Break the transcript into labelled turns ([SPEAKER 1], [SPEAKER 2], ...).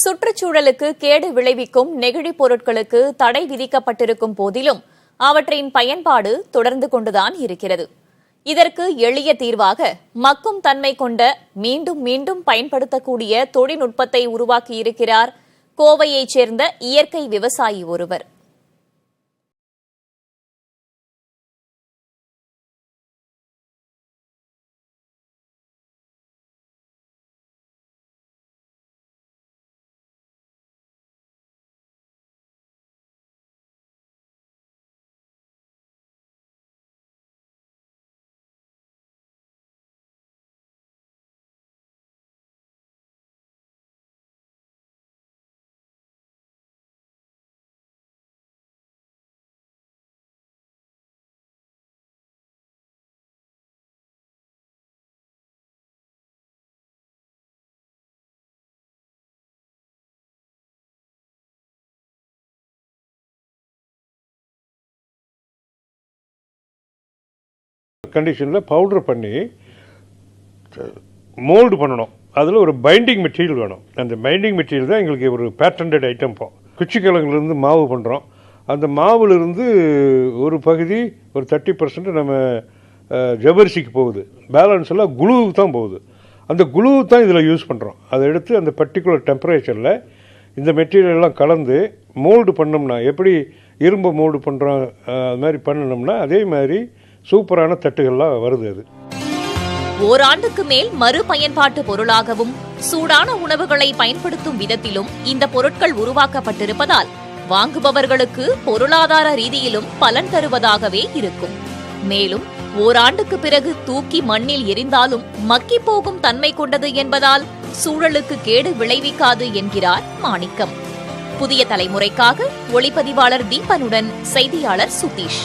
[SPEAKER 1] சுற்றுச்சூழலுக்கு கேடு விளைவிக்கும் நெகிழிப் பொருட்களுக்கு தடை விதிக்கப்பட்டிருக்கும் போதிலும் அவற்றின் பயன்பாடு தொடர்ந்து கொண்டுதான் இருக்கிறது. இதற்கு எளிய தீர்வாக மக்கும் தன்மை கொண்ட மீண்டும் மீண்டும் பயன்படுத்தக்கூடிய தொழில்நுட்பத்தை உருவாக்கியிருக்கிறார் கோவையைச் சேர்ந்த இயற்கை விவசாயி ஒருவர்.
[SPEAKER 2] கண்டிஷனில் பவுடர் பண்ணி மோல்டு பண்ணணும். அதில் ஒரு பைண்டிங் மெட்டீரியல் வேணும். அந்த பைண்டிங் மெட்டீரியல் தான் எங்களுக்கு ஒரு பேட்டன்டட் ஐட்டம். குச்சிக்கிழங்குலேருந்து மாவு பண்ணுறோம். அந்த மாவுலேருந்து ஒரு பகுதி ஒரு 30% நம்ம ஜவ்வரிசிக்கு போகுது. பேலன்ஸ் எல்லாம் குளுவுக்கு தான் போகுது. அந்த குளுவு தான் இதில் யூஸ் பண்ணுறோம். அதை எடுத்து அந்த பர்டிகுலர் டெம்பரேச்சரில் இந்த மெட்டீரியல்லாம் கலந்து மோல்டு பண்ணோம்னா எப்படி இரும்பு மோல்டு பண்ணுறோம் அது மாதிரி பண்ணணும்னா அதே மாதிரி சூப்பரான தட்டுகள்லாம் வருது. அது
[SPEAKER 1] ஓராண்டுக்கு மேல் மறுபயன்பாட்டு பொருளாகவும் சூடான உணவுகளை பயன்படுத்தும் விதத்திலும் இந்த பொருட்கள் உருவாக்கப்பட்டிருப்பதால் வாங்குபவர்களுக்கு பொருளாதார ரீதியிலும் பலன் தருவதாகவே இருக்கும். மேலும் ஓராண்டுக்கு பிறகு தூக்கி மண்ணில் எரிந்தாலும் மக்கி போகும் தன்மை கொண்டது என்பதால் சூழலுக்கு கேடு விளைவிக்காது என்கிறார் மாணிக்கம். புதிய தலைமுறைக்காக ஒளிப்பதிவாளர் தீபனுடன் செய்தியாளர் சுதீஷ்.